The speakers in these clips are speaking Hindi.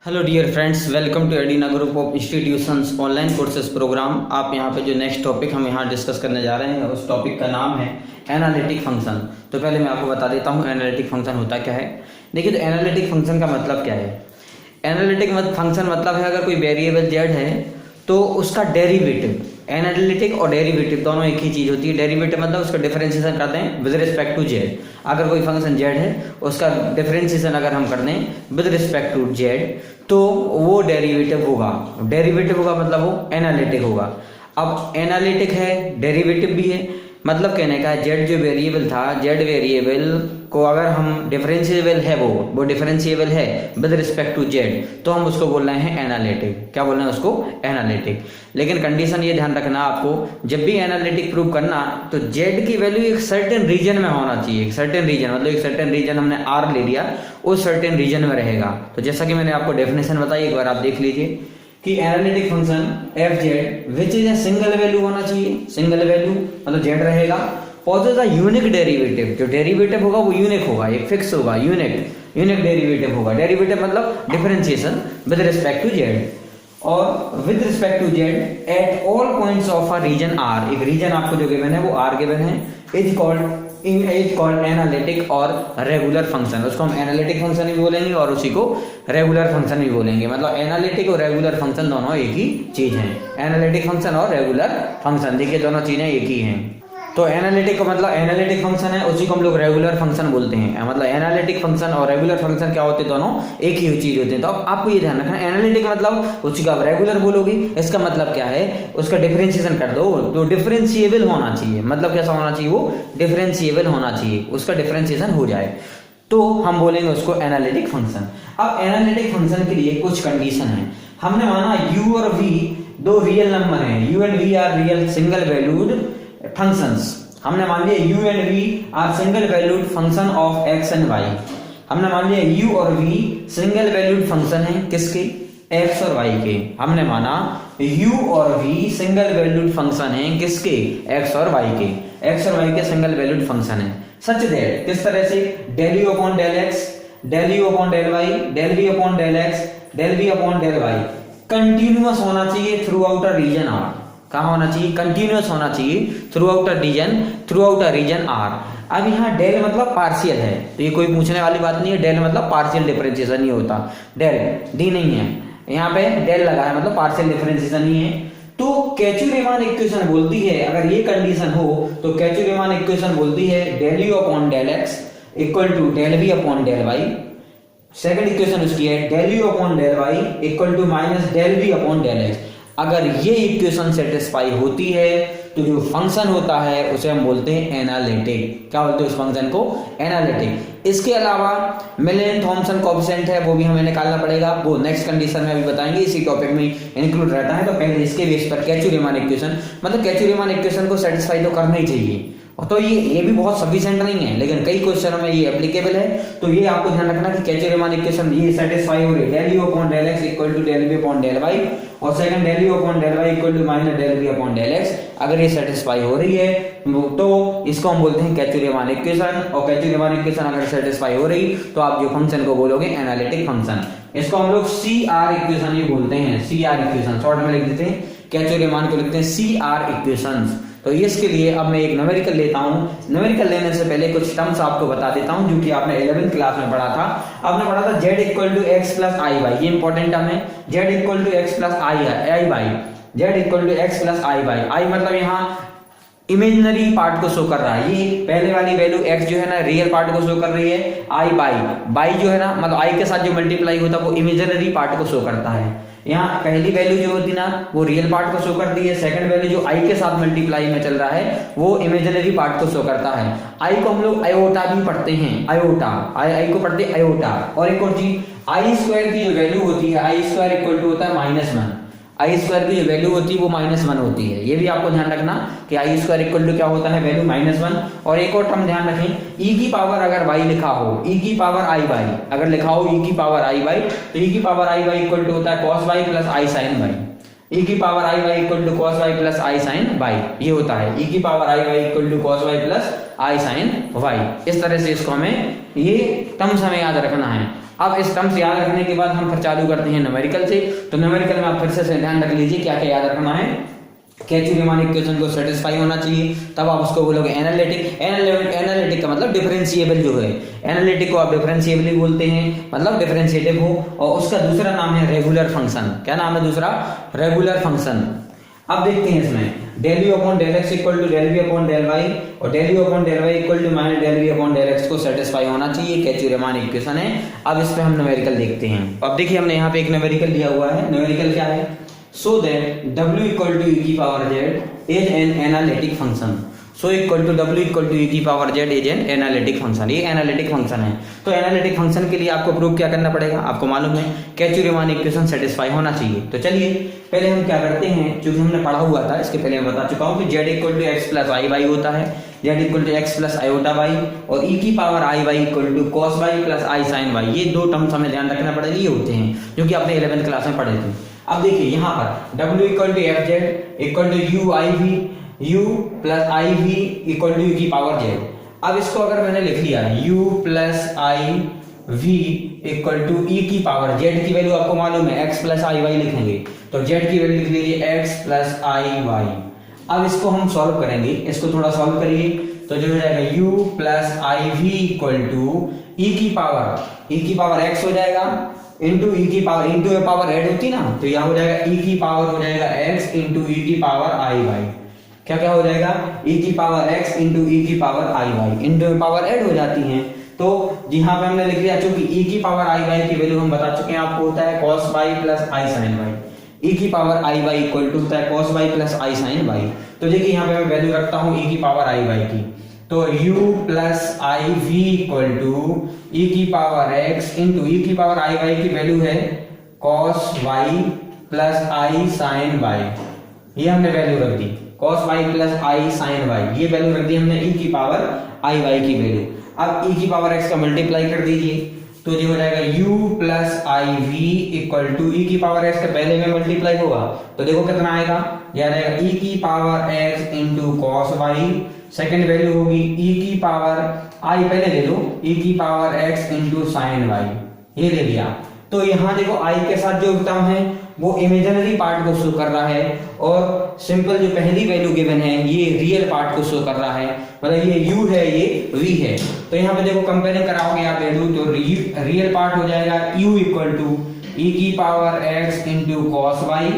Hello dear friends, welcome to Adina group of institutions online courses program. आप यहाँ पे जो नेक्स्ट टॉपिक हम यहाँ डिस्कस करने जा रहे हैं उस टॉपिक का नाम है एनालिटिक फंक्शन। तो पहले मैं आपको बता देता हूँ एनालिटिक फंक्शन होता क्या है। देखिए, तो एनालिटिक फंक्शन का मतलब क्या है। एनालिटिक फंक्शन मतलब है अगर कोई वेरिएबल जेड है तो उसका डेरिवेटिव, एनालिटिक और डेरिवेटिव दोनों एक ही चीज़ होती है। डेरिवेटिव मतलब उसका डिफरेंशिएशन करते हैं विद रिस्पेक्ट टू जेड। अगर कोई फंक्शन जेड है उसका डिफरेंशिएशन अगर हम कर दें विद रिस्पेक्ट टू जेड तो वो डेरिवेटिव होगा। डेरिवेटिव होगा मतलब वो एनालिटिक होगा। अब एनालिटिक है, डेरिवेटिव भी है, मतलब कहने का है जेड जो वेरिएबल था, जेड वेरिएबल को अगर हम डिफरेंशिएबल है वो डिफरेंशिएबल है विद रिस्पेक्ट टू जेड तो हम उसको बोल रहे हैं एनालिटिक। क्या बोल रहे हैं उसको? एनालिटिक। लेकिन कंडीशन ये ध्यान रखना आपको, जब भी एनालिटिक प्रूव करना तो जेड की वैल्यू एक सर्टेन रीजन में होना चाहिए। एक सर्टेन रीजन मतलब एक सर्टेन रीजन हमने आर ले लिया, उस सर्टेन रीजन में रहेगा। तो जैसा कि मैंने आपको डेफिनेशन बताई, एक बार आप देख लीजिए कि analytic function f z which is a single value होना चाहिए। सिंगल वैल्यू मतलब जेड रहेगा, पॉजेस अ यूनिक डेरिवेटिव। जो डेरिवेटिव होगा वो यूनिक होगा, एक फिक्स होगा, यूनिक डेरिवेटिव होगा। डेरिवेटिव मतलब differentiation with respect to z और with respect to z at all points of a region R. एक रीजन आपको जो गिवन है वो आर गिवन है, इज कॉल्ड एनालिटिक और रेगुलर फंक्शन। उसको हम एनालिटिक फंक्शन भी बोलेंगे और उसी को रेगुलर फंक्शन भी बोलेंगे। मतलब एनालिटिक और रेगुलर फंक्शन दोनों एक ही चीज हैं। एनालिटिक फंक्शन और रेगुलर फंक्शन, देखिए दोनों चीजें एक ही हैं। तो एनालिटिक का मतलब एनालिटिक फंक्शन है, उसी को हम लोग रेगुलर फंक्शन बोलते हैं। मतलब एनालिटिक फंक्शन और रेगुलर फंक्शन क्या होते हैं? दोनों एक ही चीज होते हैं। तो अब आपको ये ध्यान रखना, एनालिटिक मतलब उसी का आप रेगुलर बोलोगे, इसका मतलब क्या है? उसका डिफरेंशिएशन कर दो तो डिफरेंशिएबल होना चाहिए। मतलब कैसा होना चाहिए? वो डिफरेंशिएबल होना चाहिए, उसका डिफरेंशिएशन हो जाए तो हम बोलेंगे उसको एनालिटिक फंक्शन। अब एनालिटिक फंक्शन के लिए कुछ कंडीशन है। हमने माना u और v दो रियल नंबर हैं, u and v are real single valued functions. हमने मान लिया u and v are single valued function of x and y। हमने मान लिया u और v सिंगल वैल्यूड फंक्शन है किसके? x और y के। हमने माना u और v सिंगल वैल्यूड फंक्शन है किसके? x और y के। x और y के सिंगल वैल्यूड फंक्शन है सच दैट, किस तरह से? del u upon del x, del u upon del y, del v upon del x, del v upon del y continuous होना चाहिए throughout a region R. कहाँ होना चाहिए? कंटिन्यूअस होना चाहिए throughout a region R. अब यहाँ डेल मतलब पार्शियल है, तो ये कोई पूछने वाली बात नहीं है। डेल मतलब पार्शियल डिफरेंशिएशन ही होता, डेल डी नहीं है यहाँ पे, डेल लगा है मतलब पार्शियल डिफरेंशिएशन ही है। तो कैचू-रीमान इक्वेशन बोलती है, अगर ये कंडीशन हो तो कैचू-रीमान इक्वेशन बोलती है del u upon del x equal to del v upon del y। Second equation उसकी है del u upon del y equal to minus del v upon del x। अगर ये इक्वेशन सेटिस्फाई होती है तो जो फंक्शन होता है उसे हम बोलते हैं एनालिटिक। क्या बोलते हैं उस फंक्शन को? एनालिटिक। इसके अलावा मिलन थॉमसन कोएफिशिएंट है, वो भी हमें निकालना पड़ेगा, वो नेक्स्ट कंडीशन में अभी बताएंगे, इसी टॉपिक में इंक्लूड रहता है। तो पहले इसके बेस पर कैचू-रीमान इक्वेशन, मतलब कैचू-रीमान इक्वेशन को सेटिस्फाई तो करना ही चाहिए। तो ये भी बहुत सफिशिएंट नहीं है, लेकिन कई क्वेश्चनों में ये एप्लीकेबल है। तो ये आपको ध्यान रखना कि कैचू-रीमान इक्वेशन ये सेटिस्फाई हो रही है del u upon del x equal to del v upon del y और second del u upon del y equal to minus del v upon del x। अगर ये सेटिस्फाई हो रही है तो इसको हम बोलते हैं कैचू-रीमान इक्वेशन। और कैचू-रीमान इक्वेशन अगर सेटिस्फाई हो रही तो आप जो फंक्शन को बोलोगे एनालिटिक फंक्शन। इसको हम लोग CR इक्वेशन ही बोलते हैं, CR इक्वेशन शॉर्ट में लिख देते हैं। कैचू-रीमान को लिखते हैं CR इक्वेशंस। तो इसके लिए अब मैं एक न्यूमेरिकल लेता हूं। न्यूमेरिकल लेने से पहले कुछ टर्म्स आपको बता देता हूं जो कि आपने 11th क्लास में पढ़ा था। आपने पढ़ा था z equal to x plus i y, ये इंपॉर्टेंट टर्म है। z equal to x plus i y, z equal to x plus i y. I मतलब यहाँ इमेजिनरी पार्ट को शो कर रहा है, ये पहले वाली वैल्यू x जो है ना रियल पार्ट को शो कर रही है। आई बाई जो है ना मतलब i के साथ जो मल्टीप्लाई होता है वो इमेजिनरी पार्ट को शो करता है। यहाँ पहली वैल्यू जो होती ना वो रियल पार्ट को शो करती है, सेकंड वैल्यू जो i के साथ मल्टीप्लाई में चल रहा है वो इमेजिनरी पार्ट को शो करता है। i को हम लोग आयोटा भी पढ़ते हैं, आयोटा, i को पढ़ते हैं आयोटा। और एक और चीज, आई स्क्वायर की जो वैल्यू होती है, आई स्क्वायर इक्वल टू होता है -1। आई स्क्वायर की जो वैल्यू होती है वो -1 होती है। ये भी आपको ध्यान रखना कि आई स्क्वायर इक्वल टू क्या होता है? वैल्यू -1। और एक और टर्म ध्यान रखें, e की पावर अगर y लिखा हो, e की पावर आई वाई अगर लिखा हो, e की पावर आई वाई, तो e की power i y equal to होता है cos y plus i sine y। e की power i y equal to cos y plus i sine y, ये होता है e की power i y equal to cos y plus i sine y। इस तरह से इसको हमें ये टर्म्स हमें याद रखना है। अब इस टर्म से याद रखने के बाद हम फिर चालू करते हैं न्यूमेरिकल से। तो न्यूमेरिकल में आप फिर से ध्यान रख लीजिए क्या क्या याद रखना है। कैची-रीमान इक्वेशन को सेटिस्फाई होना चाहिए, तब आप उसको बोलोगे एनालिटिक। एनालिटिक का मतलब डिफरेंशिएबल जो है, एनालिटिक को आप डिफरेंशिएबल ही बोलते हैं, मतलब डिफरेंशिएटिव हो। और उसका दूसरा नाम है रेगुलर फंक्शन। क्या नाम है दूसरा? Regular function. अब देखते हैं इसमें del u upon del x equal to del v upon del y और del u upon del y equal to minus del v upon del x को सेटिस्फाई होना चाहिए। कैची-रीमान इक्वेशन है। अब इस पे हम न्यूमेरिकल देखते हैं। अब देखिए हमने यहाँ पे एक न्यूमेरिकल दिया हुआ है। न्यूमेरिकल क्या है? So that w equal to e की power z is an analytic function. So equal to w equal to e की power z is an analytic function. ये एनालिटिक फंक्शन है। तो एनालिटिक फंक्शन के लिए आपको प्रूव क्या करना पड़ेगा? आपको मालूम है कैची-रीमान इक्वेशन सेटिस्फाई होना चाहिए। तो चलिए पहले हम क्या करते हैं, क्योंकि हमने पढ़ा हुआ था, इसके पहले मैं बता चुका हूँ कि z equal to x plus i y होता है। z equal to x plus iota y और e की power i y equal to cos y plus i sine y. ये दो टर्म्स हमें ध्यान रखना पड़ेगा, ये होते हैं जो कि आपने 11th क्लास में पढ़े थे। अब देखिए यहाँ पर w equal to f z equal to u i v, u plus i v equal to की पावर z। अब इसको अगर मैंने लिख लिया u plus i v equal to e की पावर z की वैल्यू आपको मालूम है x प्लस आई वाई लिखेंगे, तो z की वैल्यू लिख लीजिए x प्लस आई वाई। अब इसको हम सॉल्व करेंगे, इसको थोड़ा सॉल्व करिए तो जो हो जाएगा u plus i v equal to e की पावर x हो जाएगा इंटू ई की power, into a power add होती ना, तो यह हो जाएगा ई की पावर हो जाएगा x इंटू ई की पावर आई वाई। क्या क्या हो जाएगा? ई की पावर x इंटू ई की power i Y, into a power add हो जाती हैं। तो यहाँ पे हमने लिख लिया, चूंकि ई की पावर आई वाई की वैल्यू हम बता चुके हैं आपको होता है cos y plus i sine y. E की power i y equal to होता है cos y plus i sine y. तो देखिए यहाँ पे मैं वैल्यू रखता हूँ ई की पावर आई वाई की, तो u plus i v equal to e की पावर x इंटू ई की पावर आई वाई की वैल्यू है cos y plus i sine y। ये हमने वैल्यू रख दी cos y plus i sine y, ये वैल्यू रख दी हमने e की पावर आई वाई की वैल्यू। अब e की पावर x का मल्टीप्लाई कर दीजिए तो ये हो जाएगा u plus i v equal to e की पावर x का पहले में मल्टीप्लाई होगा तो देखो कितना आएगा, यह आ जाएगा e की power x into cos y. Second value होगी e की पावर आई, पहले ले लो e की power x into sine y, ये ले लिया। तो यहाँ देखो i के साथ जो टर्म है वो इमेजिनरी पार्ट को शो कर रहा है और सिंपल जो पहली वैल्यू गिवन है ये रियल पार्ट को शो कर रहा है, मतलब ये u है ये v है। तो यहाँ पे देखो कंपेयरिंग कराओगे आप वैल्यू तो रियल पार्ट हो जाएगा u इक्वल टू e की power x into cos y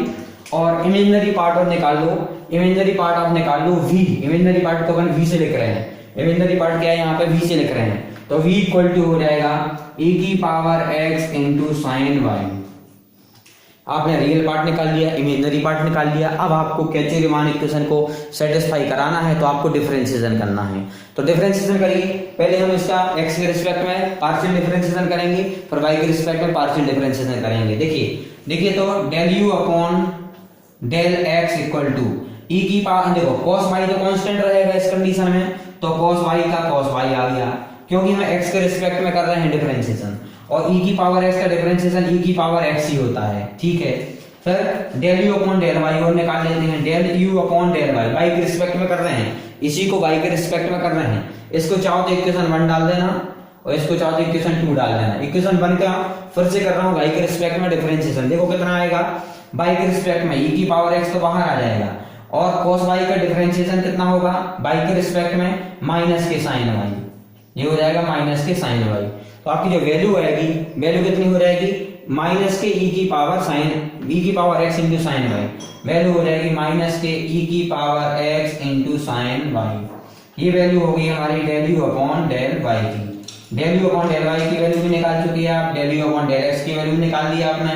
और इमेजिनरी पार्ट और निकाल लो, इमेजिनरी पार्ट आप निकाल लो v, इमेजिनरी पार्ट को अपन v से लिख रहे हैं, इमेजिनरी पार्ट क्या है यहाँ पे v से लिख रहे हैं, तो v इक्वल टू हो जाएगा e की power x into sine y. आपने रियल पार्ट निकाल लिया, इमेजिनरी पार्ट निकाल लिया। अब आपको कैची-रीमान इक्वेशन को सेटिस्फाई कराना है तो आपको डिफरेंशिएशन करना है। तो डिफरेंशिएशन करिए, पहले हम इसका x के रिस्पेक्ट में पार्शियल डिफरेंशिएशन करेंगे, फिर y के रिस्पेक्ट में पार्शियल डिफरेंशिएशन करेंगे। देखिए तो del u upon del x equal to e की पावर, देखो cos y तो कांस्टेंट रहेगा इस कंडीशन में, तो cos y का cos y आ गया क्योंकि हम x के रिस्पेक्ट में कर रहे हैं डिफरेंशिएशन और e की पावर x का डिफरेंशिएशन e की पावर x ही होता है, ठीक है। फिर del u upon del y और निकाल लेते हैं, del u upon del y, y के रिस्पेक्ट में कर रहे हैं, इसी को y के रिस्पेक्ट में कर रहे हैं। इसको चाहो तो इक्वेशन 1 डाल देना और इसको चाहो तो इक्वेशन 2 डाल देना। इक्वेशन 1 का फिर से कर रहा हूँ y के रिस्पेक्ट में डिफरेंशिएशन, देखो कितना आएगा, y के रिस्पेक्ट में e की पावर x तो बाहर आ जाएगा और cos y का डिफरेंशिएशन कितना होगा y के रिस्पेक्ट में माइनस के साइन y, ये हो जाएगा माइनस के साइन y। तो आपकी जो वैल्यू आएगी, वैल्यू कितनी हो जाएगी, माइनस के e की पावर साइन e की power x into sign y, value हो जाएगी माइनस के e की power x into sign y। ये वैल्यू होगी हमारी del u upon del y की। del u upon del y की वैल्यू भी निकाल चुकी है आप, del u upon del x की वैल्यू भी निकाल ली आपने।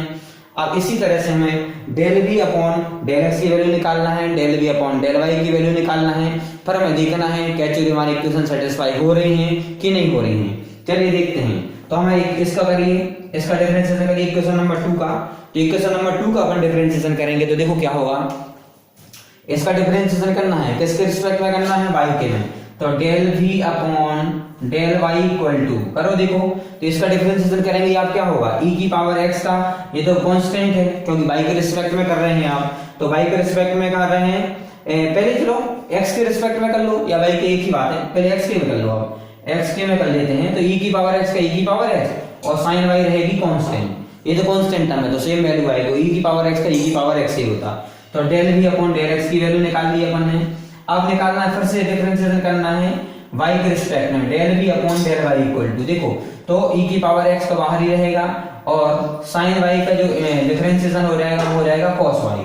अब इसी तरह से हमें del v upon del x की वैल्यू निकालना है, del v upon del y की वैल्यू निकालना है, फिर हमें देखना है कैची-रीमान इक्वेशन सेटिस्फाई हो रही हैं कि नहीं हो रही हैं। चलिए देखते हैं, तो हमें इसका करिए, इसका डिफरेंशिएशन करिए इक्वेशन नंबर 2 का। तो इक्वेशन नंबर 2 का अपन डिफरेंशिएशन करेंगे तो देखो क्या होगा, इसका डिफरेंशिएशन करना है किसके रिस्पेक्ट में करना है, y के में, तो del v upon del y equal to करो, देखो तो इसका डिफरेंशिएशन करेंगे आप क्या होगा, e की पावर x का, ये तो कांस्टेंट है क्योंकि y के रिस्पेक्ट में कर रहे हैं आप, तो y के रिस्पेक्ट में कर रहे हैं, पहले चलो x के रिस्पेक्ट में कर लो या y के एक ही बात है, पहले x के में कर लो आप, x के में कर लेते हैं तो e की पावर x का e की पावर x और साइन वाई रहेगी कांस्टेंट। ये तो कांस्टेंट टर्म है तो सेम वैल्यू आएगी, ई की पावर एक्स का ई की पावर एक्स ही होता। तो del v upon del x की वैल्यू निकाल ली अपन ने। अब निकालना है, फिर से डिफरेंशिएशन करना है y के रिस्पेक्ट में, del v upon del y equal to, देखो तो e की पावर x तो बाहर ही रहेगा और साइन y का जो डिफरेंशिएशन हो जाएगा वो हो जाएगा cos y।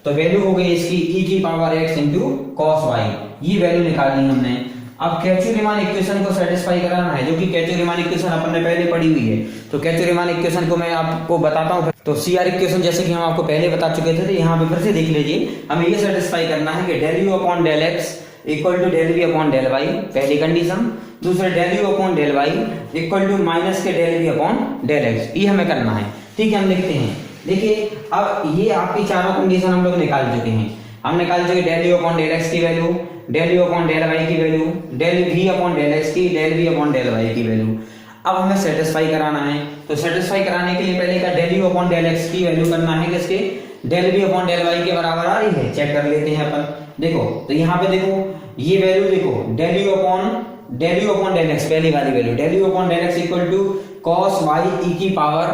तो वैल्यू हो गई इसकी e की power x into cos y, ये वैल्यू निकालनी हमने। अब कैचू-रीमान इक्वेशन को सेटिस्फाई कराना है, जो कि कैचू-रीमान इक्वेशन अपन ने पहले पढ़ी हुई है। तो कैचू-रीमान इक्वेशन को मैं आपको बताता हूँ। तो सीआर इक्वेशन जैसे कि हम आपको पहले बता चुके थे, तो यहाँ पे फिर से देख लीजिए, हमें ये सेटिस्फाई करना है कि del u upon del x equal to del v upon del y, पहली कंडीशन। दूसरा del u upon del y equal to minus के del v upon del x, ये हमें करना है। ठीक है, हम लिखते हैं। देखिए अब ये आपकी चारों कंडीशन हम लोग निकाल चुके हैं। हम निकाल चुके del u upon del x की value, del u upon del y की value, del v upon del x की, del v upon del y की वैल्यू। अब हमें सेटिस्फाई कराना है, तो सेटिस्फाई कराने के लिए पहले का del u upon del x की वैल्यू करना है किसके, del v upon del y के बराबर आ रही है, चेक कर लेते हैं अपन। देखो तो यहाँ पे देखो ये वैल्यू देखो, del u upon del x, पहली वाली value del u upon del x equal to cos y e की पावर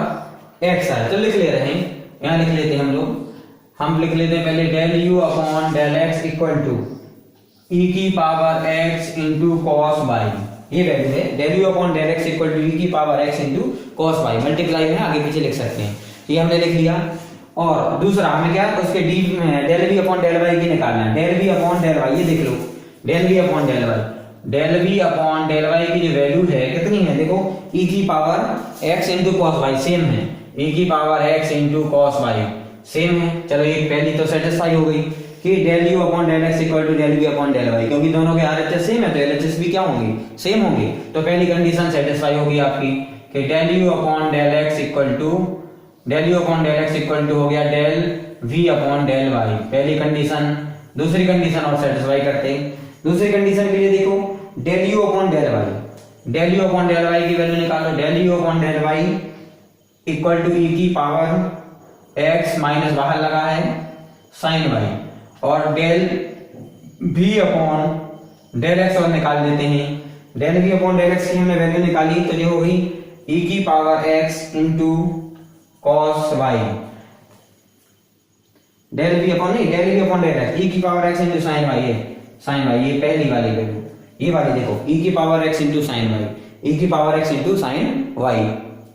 x है। तो लिख ले रहे हैं, यहाँ लिख लेते हैं हम लिख लेते हैं पहले del u upon del x equal to e की power x into cos y, ये वैल्यू है del u upon del x equal to e की power x into cos y, multiply में आगे पीछे लिख सकते हैं, ये हमने लिख लिया। और दूसरा हमें क्या, उसके d del v upon del y की निकालना है, del v upon del y, ये देख लो del v upon del y, del v upon del y की जो वैल्यू है कितनी है, देखो e की power x into cos y same है, e की power x into cos y same है। चलो ये पहली तो सेटिस्फाई हो गई कि del u upon del x equal to del v upon del y, क्योंकि दोनों के आरएचएस सेम है तो एलएचएस भी क्या होंगे, सेम होंगे। तो पहली कंडीशन सेटिस्फाई होगी आपकी कि del u upon del x equal to, del u upon del x equal to हो गया del v upon del y, पहली कंडीशन। दूसरी कंडीशन और सेटिस्फाई करते हैं। दूसरी कंडीशन के लिए देखो del u upon del y, del u upon del y की वैल्यू निकालो, del u upon del y equal to e की पावर एक्स माइनस बाहर लगा है साइन वाई, और del v upon del x और निकाल देते हैं। Del v upon del x की हमने वैल्यू निकाली तो ये हो गई ई की power x into cos y, del v upon नहीं, del v upon del x, e की power x into sine y है, साइन वाई ये पहली वाली वैल्यू, ये वाली देखो ई की power x into sine y, e की power x into sine y,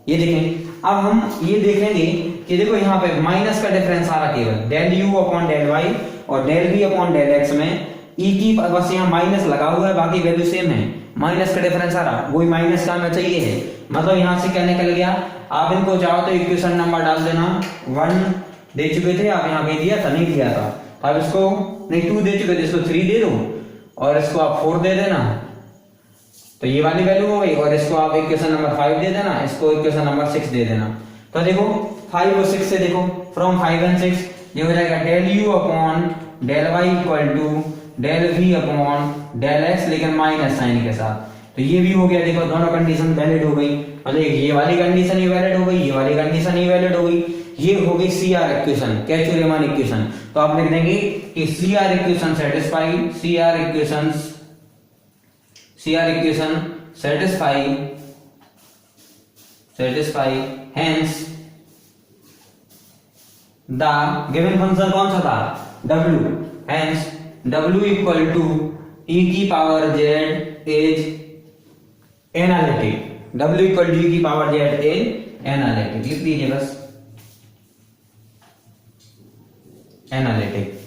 ये देखें। अब हम ये देखेंगे कि देखो यहाँ पे माइनस का डिफरेंस आ रहा केवल del u upon del y और del v upon del x में ई की बस यहाँ माइनस लगा हुआ है, बाकी वैल्यू सेम है, माइनस का डिफरेंस आ रहा, वही माइनस का हमें चाहिए है। मतलब यहाँ से क्या निकल गया, आप इनको चाहो तो इक्वेशन नंबर डाल देना, 1 दे चुके थे आप, यहाँ पे दिया था नहीं दिया था, अब इसको नहीं 2 दे चुके थे, इसको 3 दे दो और इसको आप 4 दे देना, तो ये वाली वैल्यू हो गई। और इसको आप इक्वेशन नंबर 5 दे देना, इसको इक्वेशन नंबर 6 दे देना। तो देखो 5 और 6 से देखो फ्रॉम 5 एंड 6 ये हो जाएगा del u upon del y equal to del v upon del x, लेकिन माइनस साइन के साथ। तो ये भी हो गया, देखो दोनों कंडीशन वैलिड हो गई, मतलब ये वाली कंडीशन ही वैलिड हो गई, ये वाली कंडीशन ही वैलिड हो गई। ये हो गई सीआर इक्वेशन, कैचू-रीमान इक्वेशन। तो आप लिख देंगे कि CR equation satisfy, CR equation satisfy hence the given function कौन सा था, w, hence w equal to e की power z is analytic, w equal to e की पावर z इज एनालिटिक, लिख दीजिए बस एनालिटिक,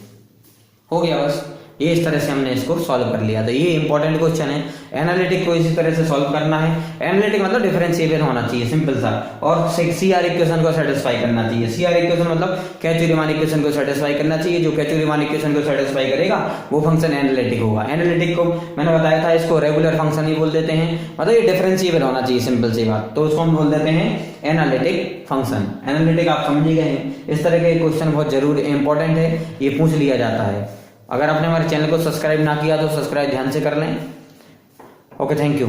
हो गया बस। ये इस तरह से हमने इसको सॉल्व कर लिया। तो ये इंपॉर्टेंट क्वेश्चन है, एनालिटिक को इसी तरह से सॉल्व करना है। एनालिटिक मतलब डिफरेंशिएबल होना चाहिए, सिंपल सा, और सीआर इक्वेशन को सेटिस्फाई करना चाहिए। सीआर इक्वेशन मतलब कैचू-रीमान इक्वेशन को सेटिस्फाई करना चाहिए। जो कैचू-रीमान इक्वेशन को सेटिस्फाई करेगा वो फंक्शन एनालिटिक होगा। एनालिटिक को मैंने बताया था, इसको रेगुलर फंक्शन ही बोल देते हैं, मतलब ये डिफरेंशिएबल होना चाहिए, सिंपल सी बात। तो उसको हम बोल देते हैं एनालिटिक फंक्शन। एनालिटिक आप समझ ही गए हैं। इस तरह के क्वेश्चन बहुत जरूरी इंपॉर्टेंट है, ये पूछ लिया जाता है। अगर आपने हमारे चैनल को सब्सक्राइब ना किया तो सब्सक्राइब ध्यान से कर लें। Okay, thank you.